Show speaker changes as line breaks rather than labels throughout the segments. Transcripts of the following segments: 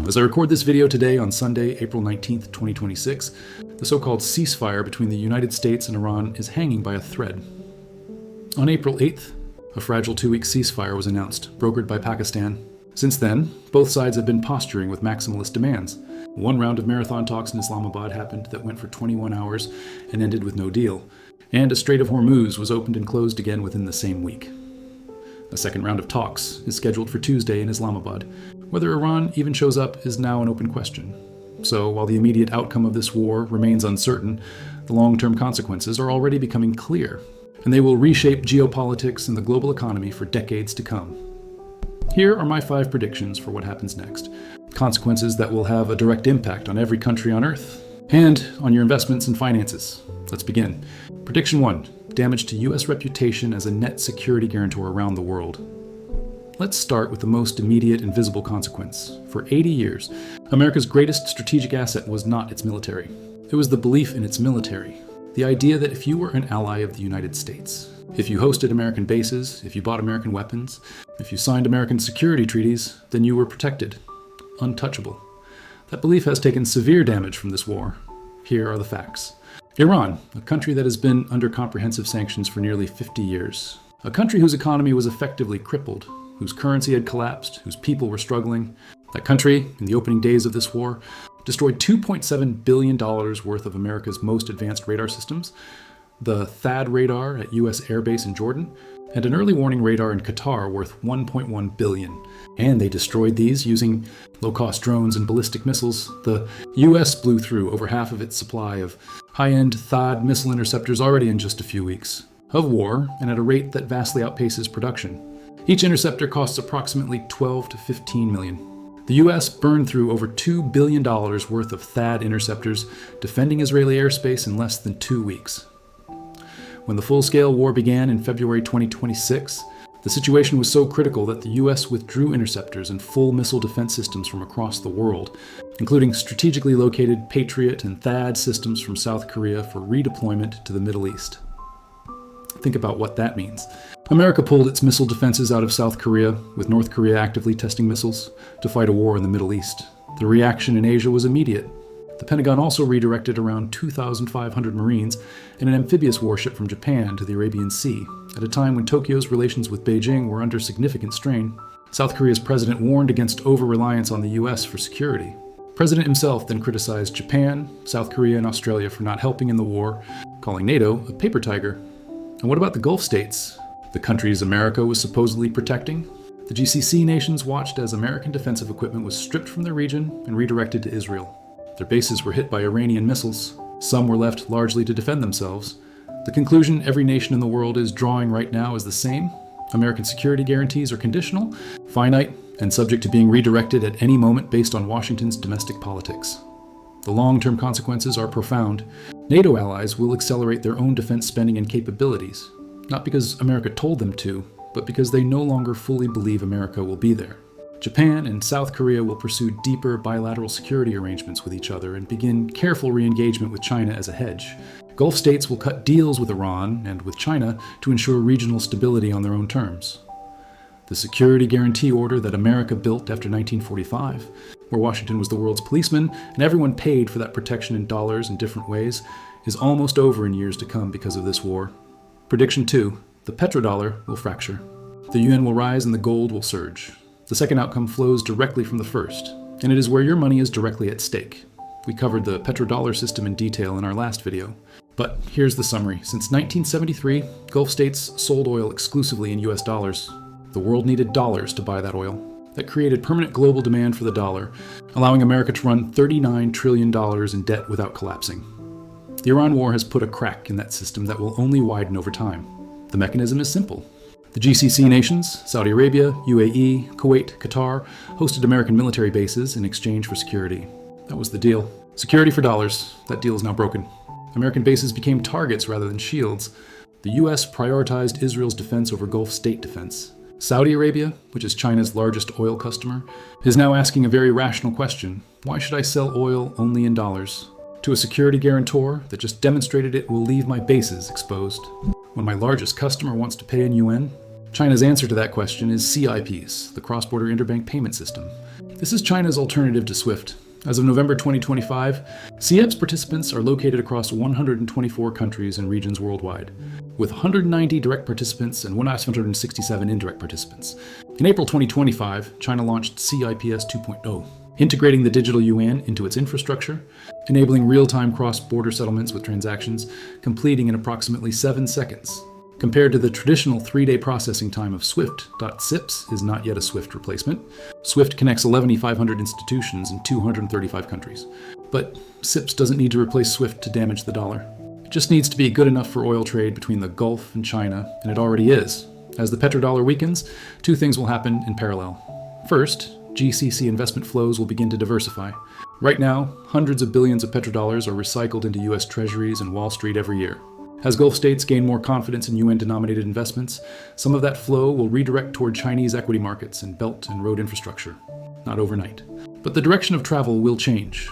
As I record this video today on Sunday, April 19th, 2026, the so-called ceasefire between the United States and Iran is hanging by a thread. On April 8th, a fragile 2-week ceasefire was announced, brokered by Pakistan. Since then, both sides have been posturing with maximalist demands. One round of marathon talks in Islamabad happened that went for 21 hours and ended with no deal, and a Strait of Hormuz was opened and closed again within the same week. A second round of talks is scheduled for Tuesday in Islamabad. Whether Iran even shows up is now an open question. So while the immediate outcome of this war remains uncertain, the long-term consequences are already becoming clear, and they will reshape geopolitics and the global economy for decades to come. Here are my 5 predictions for what happens next. Consequences that will have a direct impact on every country on Earth and on your investments and finances. Let's begin. Prediction 1. Damage to U.S. reputation as a net security guarantor around the world. Let's start with the most immediate and visible consequence. For 80 years, America's greatest strategic asset was not its military. It was the belief in its military. The idea that if you were an ally of the United States, if you hosted American bases, if you bought American weapons, if you signed American security treaties, then you were protected, untouchable. That belief has taken severe damage from this war. Here are the facts. Iran, a country that has been under comprehensive sanctions for nearly 50 years. A country whose economy was effectively crippled, whose currency had collapsed, whose people were struggling. That country, in the opening days of this war, destroyed $2.7 billion worth of America's most advanced radar systems, the THAAD radar at U.S. Air Base in Jordan, and an early warning radar in Qatar worth $1.1 billion. And they destroyed these using low-cost drones and ballistic missiles. The U.S. blew through over half of its supply of high-end THAAD missile interceptors already in just a few weeks of war, and at a rate that vastly outpaces production. Each interceptor costs approximately $12 to $15 million. The U.S. burned through over $2 billion worth of THAAD interceptors, defending Israeli airspace in less than 2 weeks. When the full-scale war began in February 2026, the situation was so critical that the U.S. withdrew interceptors and full missile defense systems from across the world, including strategically located Patriot and THAAD systems from South Korea for redeployment to the Middle East. Think about what that means. America pulled its missile defenses out of South Korea, with North Korea actively testing missiles, to fight a war in the Middle East. The reaction in Asia was immediate. The Pentagon also redirected around 2,500 Marines and an amphibious warship from Japan to the Arabian Sea, at a time when Tokyo's relations with Beijing were under significant strain. South Korea's president warned against over-reliance on the U.S. for security. The president himself then criticized Japan, South Korea, and Australia for not helping in the war, calling NATO a paper tiger. And what about the Gulf states? The countries America was supposedly protecting? The GCC nations watched as American defensive equipment was stripped from the region and redirected to Israel. Their bases were hit by Iranian missiles. Some were left largely to defend themselves. The conclusion every nation in the world is drawing right now is the same. American security guarantees are conditional, finite, and subject to being redirected at any moment based on Washington's domestic politics. The long-term consequences are profound. NATO allies will accelerate their own defense spending and capabilities, not because America told them to, but because they no longer fully believe America will be there. Japan and South Korea will pursue deeper bilateral security arrangements with each other and begin careful re-engagement with China as a hedge. Gulf states will cut deals with Iran and with China to ensure regional stability on their own terms. The security guarantee order that America built after 1945, where Washington was the world's policeman and everyone paid for that protection in dollars in different ways, is almost over in years to come because of this war. Prediction 2. The petrodollar will fracture. The yuan will rise and the gold will surge. The second outcome flows directly from the first, and it is where your money is directly at stake. We covered the petrodollar system in detail in our last video. But here's the summary. Since 1973, Gulf states sold oil exclusively in US dollars. The world needed dollars to buy that oil. That created permanent global demand for the dollar, allowing America to run $39 trillion in debt without collapsing. The Iran war has put a crack in that system that will only widen over time. The mechanism is simple. The GCC nations, Saudi Arabia, UAE, Kuwait, Qatar, hosted American military bases in exchange for security. That was the deal. Security for dollars. That deal is now broken. American bases became targets rather than shields. The US prioritized Israel's defense over Gulf state defense. Saudi Arabia, which is China's largest oil customer, is now asking a very rational question. Why should I sell oil only in dollars? To a security guarantor that just demonstrated it will leave my bases exposed. When my largest customer wants to pay in yuan, China's answer to that question is CIPs, the cross-border interbank payment system. This is China's alternative to SWIFT. As of November 2025, CEP's participants are located across 124 countries and regions worldwide, with 190 direct participants and 167 indirect participants. In April 2025, China launched CIPS 2.0, integrating the digital yuan into its infrastructure, enabling real-time cross-border settlements with transactions completing in approximately 7 seconds. Compared to the traditional 3-day processing time of SWIFT.CIPS is not yet a SWIFT replacement. SWIFT connects 11,500 institutions in 235 countries. But CIPS doesn't need to replace SWIFT to damage the dollar. It just needs to be good enough for oil trade between the Gulf and China, and it already is. As the petrodollar weakens, 2 things will happen in parallel. First, GCC investment flows will begin to diversify. Right now, hundreds of billions of petrodollars are recycled into US Treasuries and Wall Street every year. As Gulf states gain more confidence in UN-denominated investments, some of that flow will redirect toward Chinese equity markets and belt and road infrastructure. Not overnight. But the direction of travel will change.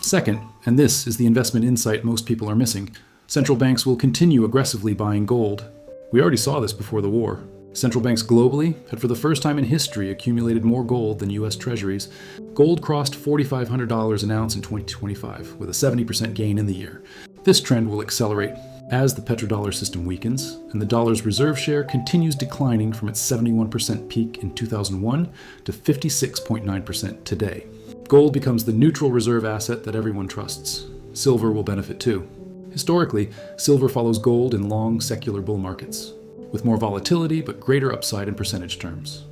Second, and this is the investment insight most people are missing, central banks will continue aggressively buying gold. We already saw this before the war. Central banks globally had for the first time in history accumulated more gold than US Treasuries. Gold crossed $4,500 an ounce in 2025, with a 70% gain in the year. This trend will accelerate as the petrodollar system weakens, and the dollar's reserve share continues declining from its 71% peak in 2001 to 56.9% today. Gold becomes the neutral reserve asset that everyone trusts. Silver will benefit too. Historically, silver follows gold in long secular bull markets, with more volatility but greater upside in percentage terms.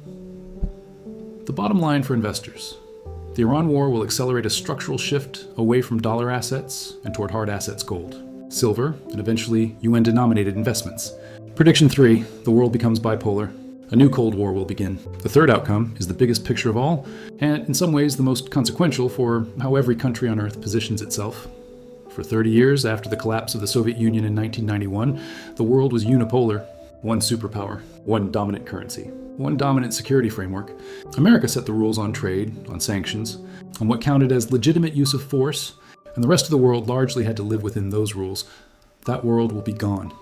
The bottom line for investors: the Iran war will accelerate a structural shift away from dollar assets and toward hard assets gold, silver, and eventually UN-denominated investments. Prediction 3, the world becomes bipolar. A new Cold War will begin. The third outcome is the biggest picture of all, and in some ways the most consequential for how every country on Earth positions itself. For 30 years after the collapse of the Soviet Union in 1991, the world was unipolar. One superpower, one dominant currency, one dominant security framework. America set the rules on trade, on sanctions, on what counted as legitimate use of force, and the rest of the world largely had to live within those rules. That world will be gone.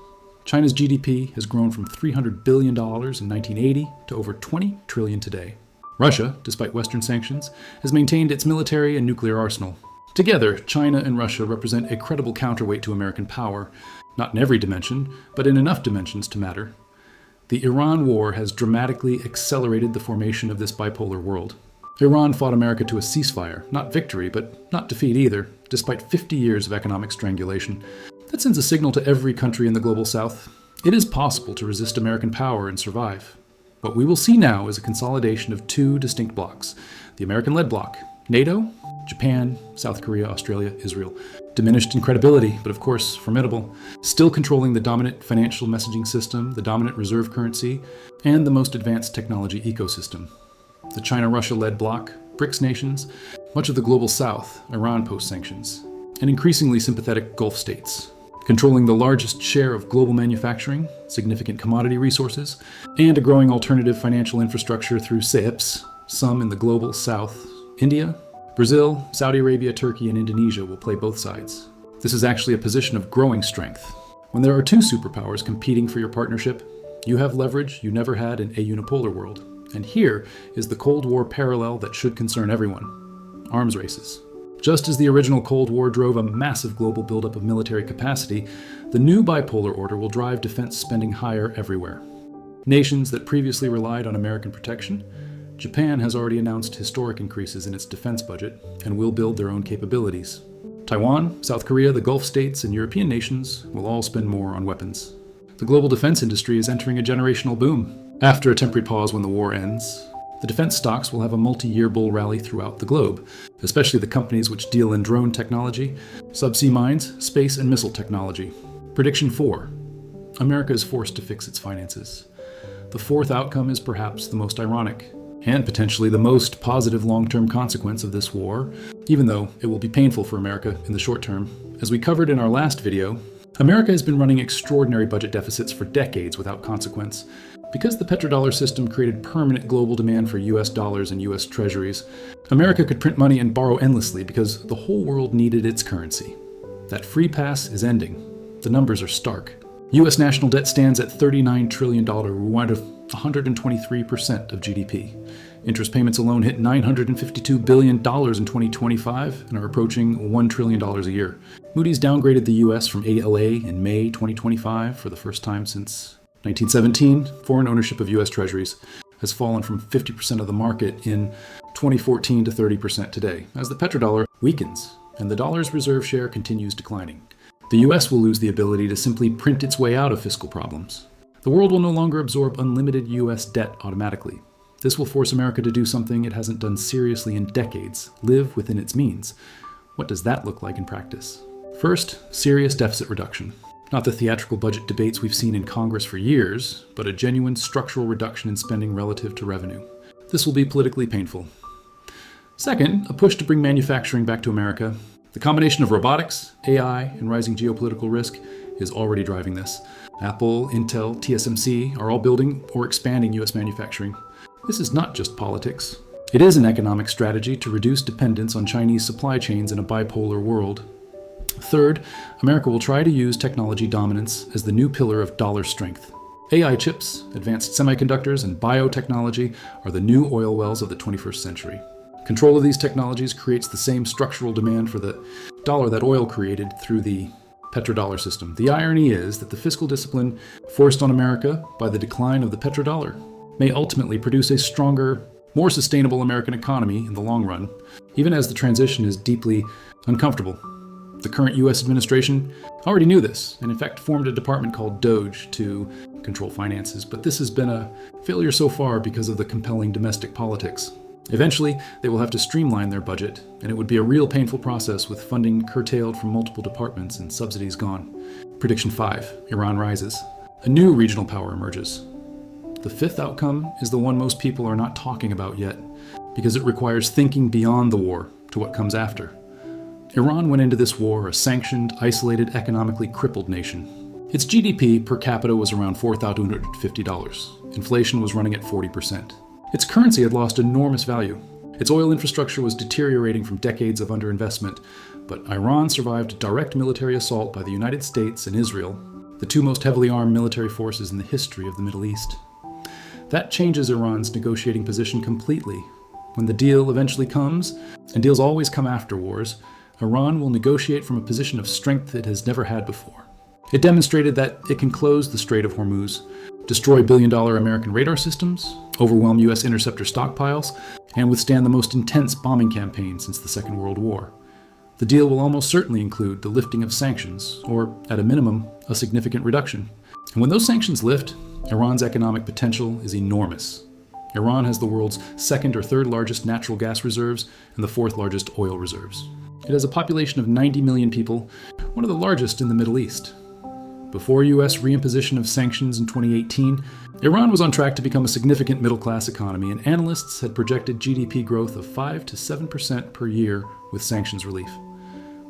China's GDP has grown from $300 billion in 1980 to over $20 trillion today. Russia, despite Western sanctions, has maintained its military and nuclear arsenal. Together, China and Russia represent a credible counterweight to American power, not in every dimension, but in enough dimensions to matter. The Iran war has dramatically accelerated the formation of this bipolar world. Iran fought America to a ceasefire, not victory, but not defeat either, despite 50 years of economic strangulation. That sends a signal to every country in the global south. It is possible to resist American power and survive. What we will see now is a consolidation of 2 distinct blocs: the American-led bloc, NATO, Japan, South Korea, Australia, Israel. Diminished in credibility, but of course formidable. Still controlling the dominant financial messaging system, the dominant reserve currency, and the most advanced technology ecosystem. The China-Russia-led bloc, BRICS nations, much of the global south, Iran post-sanctions, and increasingly sympathetic Gulf states, controlling the largest share of global manufacturing, significant commodity resources, and a growing alternative financial infrastructure through CEPS, some in the global south. India, Brazil, Saudi Arabia, Turkey, and Indonesia will play both sides. This is actually a position of growing strength. When there are 2 superpowers competing for your partnership, you have leverage you never had in a unipolar world. And here is the Cold War parallel that should concern everyone: arms races. Just as the original Cold War drove a massive global buildup of military capacity, the new bipolar order will drive defense spending higher everywhere. Nations that previously relied on American protection, Japan has already announced historic increases in its defense budget and will build their own capabilities. Taiwan, South Korea, the Gulf states, and European nations will all spend more on weapons. The global defense industry is entering a generational boom. After a temporary pause when the war ends, the defense stocks will have a multi-year bull rally throughout the globe, especially the companies which deal in drone technology, subsea mines, space and missile technology. Prediction 4. America is forced to fix its finances. The 4th outcome is perhaps the most ironic, and potentially the most positive long-term consequence of this war, even though it will be painful for America in the short term. As we covered in our last video, America has been running extraordinary budget deficits for decades without consequence. Because the petrodollar system created permanent global demand for US dollars and US treasuries, America could print money and borrow endlessly because the whole world needed its currency. That free pass is ending. The numbers are stark. U.S. national debt stands at $39 trillion, worldwide of 123% of GDP. Interest payments alone hit $952 billion in 2025 and are approaching $1 trillion a year. Moody's downgraded the U.S. from AAA in May 2025 for the first time since 1917. Foreign ownership of U.S. treasuries has fallen from 50% of the market in 2014 to 30% today, as the petrodollar weakens and the dollar's reserve share continues declining. The U.S. will lose the ability to simply print its way out of fiscal problems. The world will no longer absorb unlimited U.S. debt automatically. This will force America to do something it hasn't done seriously in decades: live within its means. What does that look like in practice? First, serious deficit reduction. Not the theatrical budget debates we've seen in Congress for years, but a genuine structural reduction in spending relative to revenue. This will be politically painful. Second, a push to bring manufacturing back to America. The combination of robotics, AI, and rising geopolitical risk is already driving this. Apple, Intel, TSMC are all building or expanding U.S. manufacturing. This is not just politics. It is an economic strategy to reduce dependence on Chinese supply chains in a bipolar world. Third, America will try to use technology dominance as the new pillar of dollar strength. AI chips, advanced semiconductors, and biotechnology are the new oil wells of the 21st century. Control of these technologies creates the same structural demand for the dollar that oil created through the petrodollar system. The irony is that the fiscal discipline forced on America by the decline of the petrodollar may ultimately produce a stronger, more sustainable American economy in the long run, even as the transition is deeply uncomfortable. The current U.S. administration already knew this, and in fact formed a department called DOGE to control finances, but this has been a failure so far because of the compelling domestic politics. Eventually, they will have to streamline their budget, and it would be a real painful process with funding curtailed from multiple departments and subsidies gone. Prediction 5. Iran rises. A new regional power emerges. The fifth outcome is the one most people are not talking about yet, because it requires thinking beyond the war to what comes after. Iran went into this war a sanctioned, isolated, economically crippled nation. Its GDP per capita was around $4,250. Inflation was running at 40%. Its currency had lost enormous value. Its oil infrastructure was deteriorating from decades of underinvestment, but Iran survived a direct military assault by the United States and Israel, the two most heavily armed military forces in the history of the Middle East. That changes Iran's negotiating position completely. When the deal eventually comes, and deals always come after wars, Iran will negotiate from a position of strength it has never had before. It demonstrated that it can close the Strait of Hormuz, destroy billion-dollar American radar systems, overwhelm U.S. interceptor stockpiles, and withstand the most intense bombing campaign since the Second World War. The deal will almost certainly include the lifting of sanctions, or, at a minimum, a significant reduction. And when those sanctions lift, Iran's economic potential is enormous. Iran has the world's second or third largest natural gas reserves and the fourth largest oil reserves. It has a population of 90 million people, one of the largest in the Middle East. Before U.S. reimposition of sanctions in 2018, Iran was on track to become a significant middle-class economy, and analysts had projected GDP growth of 5 to 7% per year with sanctions relief.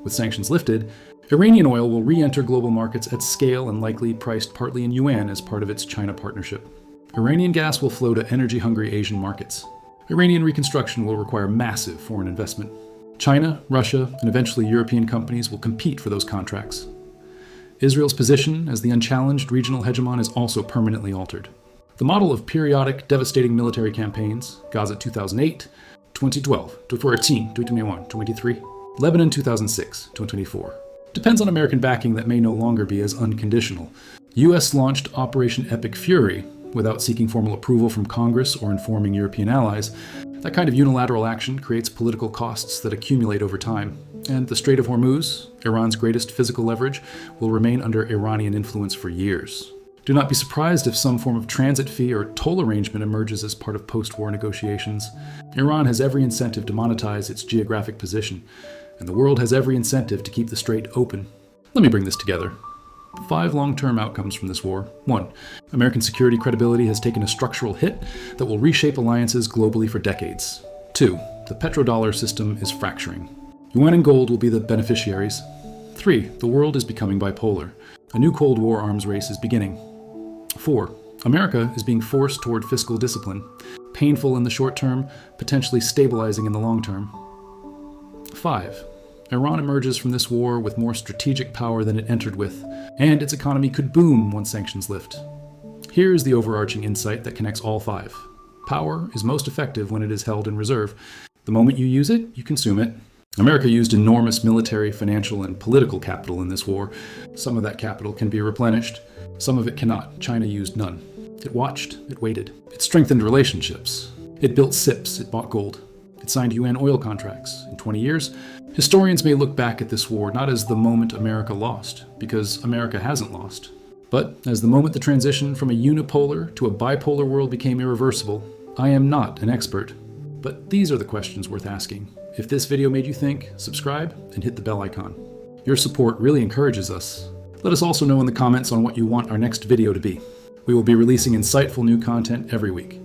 With sanctions lifted, Iranian oil will re-enter global markets at scale and likely priced partly in yuan as part of its China partnership. Iranian gas will flow to energy-hungry Asian markets. Iranian reconstruction will require massive foreign investment. China, Russia, and eventually European companies will compete for those contracts. Israel's position as the unchallenged regional hegemon is also permanently altered. The model of periodic, devastating military campaigns, Gaza 2008, 2012, 2014, 2021, 2023, Lebanon 2006, 2024, depends on American backing that may no longer be as unconditional. U.S. launched Operation Epic Fury without seeking formal approval from Congress or informing European allies. That kind of unilateral action creates political costs that accumulate over time. And the Strait of Hormuz, Iran's greatest physical leverage, will remain under Iranian influence for years. Do not be surprised if some form of transit fee or toll arrangement emerges as part of post-war negotiations. Iran has every incentive to monetize its geographic position, and the world has every incentive to keep the strait open. Let me bring this together. 5 long-term outcomes from this war. 1. American security credibility has taken a structural hit that will reshape alliances globally for decades. 2. The petrodollar system is fracturing. Yuan and gold will be the beneficiaries. 3. The world is becoming bipolar. A new Cold War arms race is beginning. 4. America is being forced toward fiscal discipline, painful in the short term, potentially stabilizing in the long term. 5. Iran emerges from this war with more strategic power than it entered with, and its economy could boom once sanctions lift. Here's the overarching insight that connects all five. Power is most effective when it is held in reserve. The moment you use it, you consume it. America used enormous military, financial, and political capital in this war. Some of that capital can be replenished. Some of it cannot. China used none. It watched. It waited. It strengthened relationships. It built SIPs. It bought gold. It signed UN oil contracts. In 20 years, historians may look back at this war not as the moment America lost, because America hasn't lost, but as the moment the transition from a unipolar to a bipolar world became irreversible. I am not an expert, but these are the questions worth asking. If this video made you think, subscribe and hit the bell icon. Your support really encourages us. Let us also know in the comments on what you want our next video to be. We will be releasing insightful new content every week.